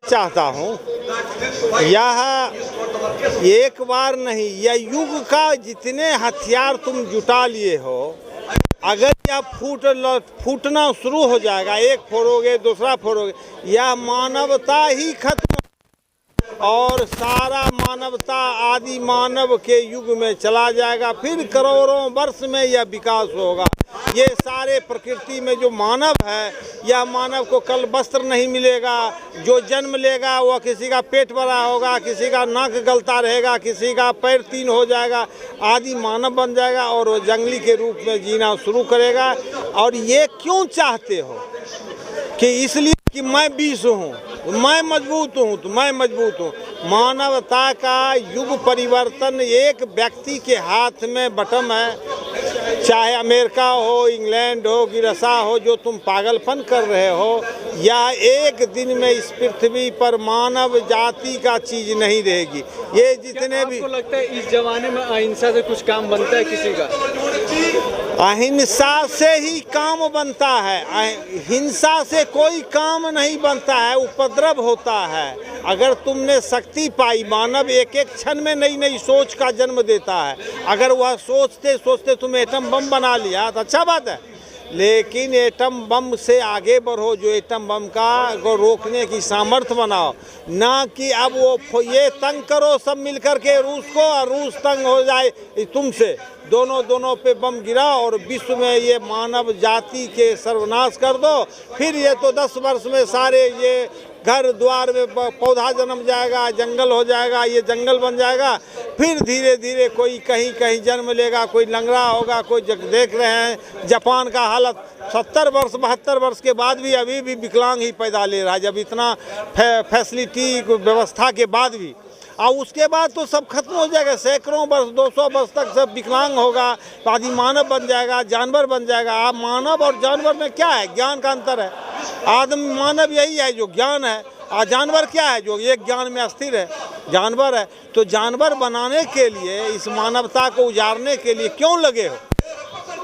चाहता हूँ यह एक बार नहीं, यह युग का जितने हथियार तुम जुटा लिए हो, अगर यह फूटना शुरू हो जाएगा, एक फोड़ोगे दूसरा फोड़ोगे, यह मानवता ही खत्म और सारा मानवता आदि मानव के युग में चला जाएगा। फिर करोड़ों वर्ष में यह विकास होगा। ये सारे प्रकृति में जो मानव है, यह मानव को कल वस्त्र नहीं मिलेगा, जो जन्म लेगा वह किसी का पेट बड़ा होगा, किसी का नाक गलता रहेगा, किसी का पैर 3 हो जाएगा, आदि मानव बन जाएगा और वो जंगली के रूप में जीना शुरू करेगा। और ये क्यों चाहते हो कि इसलिए कि मैं 20 हूँ, मैं मजबूत हूँ, तो मैं मजबूत हूँ। मानवता का युग परिवर्तन एक व्यक्ति के हाथ में बटन है, चाहे अमेरिका हो, इंग्लैंड हो, गिरसा हो, जो तुम पागलपन कर रहे हो, या एक दिन में इस पृथ्वी पर मानव जाति का चीज नहीं रहेगी। ये जितने भी, आपको लगता है इस जमाने में अहिंसा से कुछ काम बनता है किसी का? अहिंसा से ही काम बनता है, हिंसा से कोई काम नहीं बनता है, उपद्रव होता है। अगर तुमने शक्ति पाई, मानव एक एक क्षण में नई नई सोच का जन्म देता है। अगर वह सोचते सोचते तुम एटम बम बना लिया तो अच्छा बात है, लेकिन एटम बम से आगे बढ़ो, जो एटम बम का रोकने की सामर्थ्य बनाओ, ना कि अब वो ये तंग करो सब मिलकर के रूस को, और रूस तंग हो जाए तुमसे। दोनों पे बम गिराओ और विश्व में ये मानव जाति के सर्वनाश कर दो। फिर ये तो 10 वर्ष में सारे ये घर द्वार में पौधा जन्म जाएगा, जंगल हो जाएगा, ये जंगल बन जाएगा। फिर धीरे धीरे कोई कहीं जन्म लेगा, कोई लंगड़ा होगा, कोई देख रहे हैं जापान का हालत 70 वर्ष 72 वर्ष के बाद भी अभी भी विकलांग ही पैदा ले रहा है, जब इतना फैसिलिटी व्यवस्था के बाद भी। और उसके बाद तो सब खत्म हो जाएगा, सैकड़ों वर्ष 200 वर्ष तक सब विकलांग होगा, आदि मानव बन जाएगा, जानवर बन जाएगा। आप मानव और जानवर में क्या है? ज्ञान का अंतर है। आदमी मानव यही है जो ज्ञान है, और जानवर क्या है? जो एक ज्ञान में अस्थिर है, जानवर है। तो जानवर बनाने के लिए, इस मानवता को उजाड़ने के लिए क्यों लगे हो?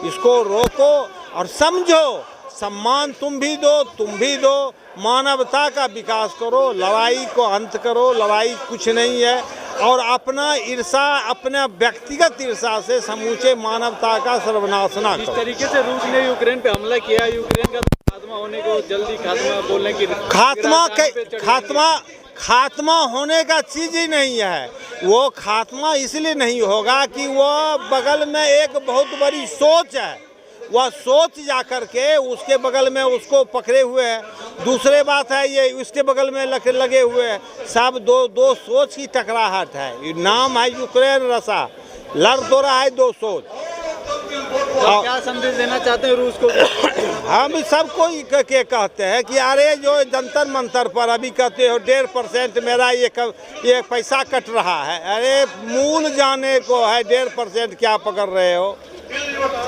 इसको रोको और समझो, सम्मान तुम भी दो, मानवता का विकास करो, लड़ाई को अंत करो। लड़ाई कुछ नहीं है, और अपना ईर्षा, अपना व्यक्तिगत ईर्षा से समूचे मानवता का सर्वनाश ना करो। इस तरीके से रूस ने यूक्रेन पे हमला किया, यूक्रेन का खात्मा होने को जल्दी खात्मा बोलने की खात्मा होने का चीज ही नहीं है। वो खात्मा इसलिए नहीं होगा कि वो बगल में एक बहुत बड़ी सोच है, वह सोच जा कर के उसके बगल में उसको पकड़े हुए है। दूसरे बात है ये उसके बगल में लगे हुए हैं, सब दो सोच की टकराहट है। नाम है यूक्रेन रसा, लड़ तो रहा है दो सोच। तो क्या संदेश देना चाहते हैं रूस को? हम सबको के कहते हैं कि अरे जो जंतर मंतर पर अभी कहते हो 1.5% मेरा ये पैसा कट रहा है, अरे मूल जाने को है 1.5% क्या पकड़ रहे हो?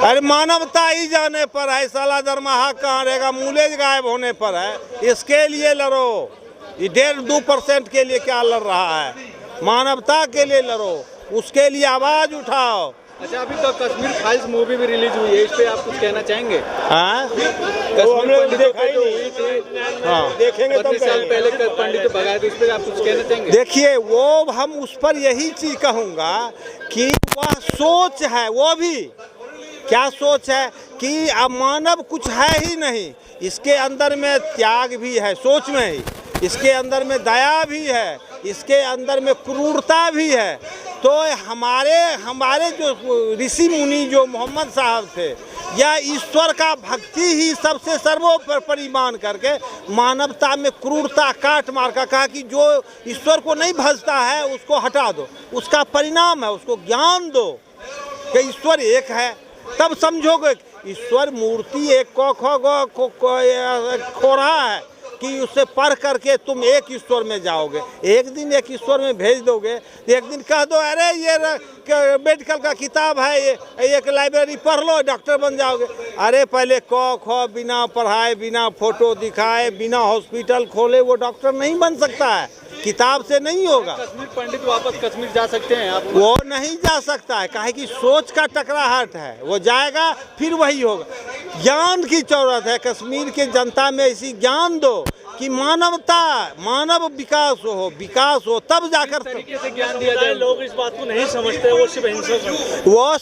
अरे मानवता ही जाने पर है, साला दरमाहा कहाँ रहेगा? मूलेज गायब होने पर है। इसके लिए लड़ो, ये 1.5-2% के लिए क्या लड़ रहा है? मानवता के लिए लड़ो, उसके लिए आवाज उठाओ। अच्छा, अभी तो कश्मीर फाइल्स मूवी भी रिलीज हुई है, इस पे आप कुछ कहना चाहेंगे? हाँ, देखेंगे 32 साल पहले पंडित भगाए, तो इस पे आप कुछ कहना चाहेंगे? देखिए, वो हम उस पर यही चीज कहूँगा कि वह सोच है, वो भी क्या सोच है कि अब मानव कुछ है ही नहीं, इसके अंदर में त्याग भी है, सोच में ही, इसके अंदर में दया भी है, इसके अंदर में क्रूरता भी है। तो हमारे जो ऋषि मुनि जो मोहम्मद साहब थे, या ईश्वर का भक्ति ही सबसे सर्वोपरि मान करके मानवता में क्रूरता काट मार का कहा कि जो ईश्वर को नहीं भजता है उसको हटा दो। उसका परिणाम है, उसको ज्ञान दो कि ईश्वर एक है, तब समझोगे। ईश्वर मूर्ति एक खो रहा है कि उससे पढ़ करके तुम एक ईश्वर में जाओगे। एक दिन एक ईश्वर में भेज दोगे, एक दिन कह दो अरे ये मेडिकल का किताब है, ये एक लाइब्रेरी पढ़ लो, डॉक्टर बन जाओगे। अरे पहले क बिना पढ़ाए, बिना फोटो दिखाए, बिना हॉस्पिटल खोले वो डॉक्टर नहीं बन सकता है, किताब से नहीं होगा। कश्मीर पंडित वापस कश्मीर जा सकते हैं आप? वो नहीं जा सकता है, काहे कि सोच का टकराहट है। वो जाएगा फिर वही होगा। ज्ञान की जरूरत है। कश्मीर के जनता में ऐसी ज्ञान दो कि मानवता, मानव विकास हो, तब जाकर तरीके से ज्ञान दिया जाए। लोग इस बात को नहीं समझते, वो सिर्फ हिंसा समझते। वो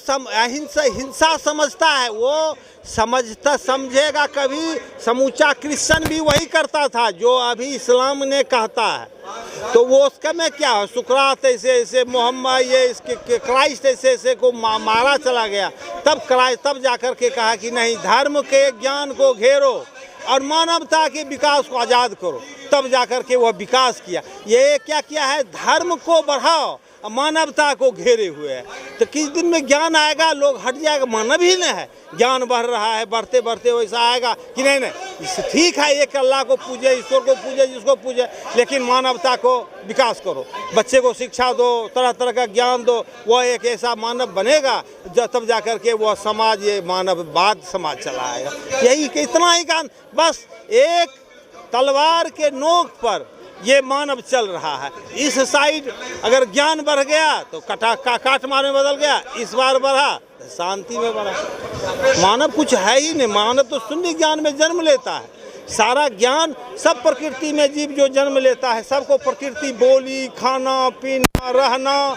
हिंसा समझता है। वो समझेगा कभी। समूचा क्रिश्चियन भी वही करता था जो अभी इस्लाम ने कहता है। तो वो उसका में क्या है, सुकरात ऐसे मोहम्मद ये इसके क्राइस्ट ऐसे को मारा चला गया। तब जाकर के कहा कि नहीं, धर्म के ज्ञान को घेरो और मानवता के विकास को आज़ाद करो। तब जाकर के वह विकास किया। ये क्या किया है, धर्म को बढ़ाओ, मानवता को घेरे हुए है। तो किस दिन में ज्ञान आएगा, लोग हट जाएगा। मानव ही नहीं है, ज्ञान बढ़ रहा है, बढ़ते बढ़ते वैसा आएगा कि नहीं ठीक है, एक अल्लाह को पूजे, ईश्वर को पूजे, जिसको पूजे, लेकिन मानवता को विकास करो। बच्चे को शिक्षा दो, तरह तरह का ज्ञान दो। वह एक ऐसा मानव बनेगा तब जाकर के वह समाज, ये मानववाद समाज चला आएगा। यही इतना ही काम, बस एक तलवार के नोक पर ये मानव चल रहा है। इस साइड अगर ज्ञान बढ़ गया तो काट मारने में बदल गया, इस बार बढ़ा तो शांति में बढ़ा। मानव कुछ है ही नहीं। मानव तो शून्य ज्ञान में जन्म लेता है। सारा ज्ञान सब प्रकृति में जीव जो जन्म लेता है, सबको प्रकृति बोली, खाना पीना, रहना,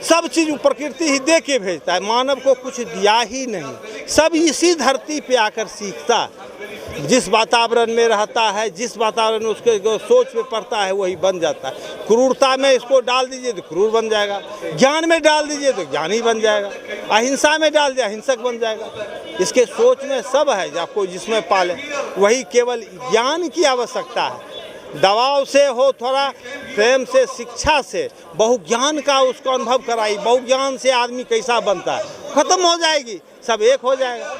सब चीज़ प्रकृति ही दे के भेजता है। मानव को कुछ दिया ही नहीं। सब इसी धरती पे आकर सीखता है। जिस वातावरण में रहता है, जिस वातावरण में उसके सोच में पड़ता है, वही बन जाता है। क्रूरता में इसको डाल दीजिए तो क्रूर बन जाएगा, ज्ञान में डाल दीजिए तो ज्ञानी बन जाएगा, अहिंसा में डाल दिया अहिंसक बन जाएगा। इसके सोच में सब है, आपको जिसमें पाले। वही केवल ज्ञान की आवश्यकता है। दबाव से हो, थोड़ा प्रेम से, शिक्षा से, बहुज्ञान का उसको अनुभव कराई। बहुज्ञान से आदमी कैसा बनता है, खत्म हो जाएगी, सब एक हो जाएगा।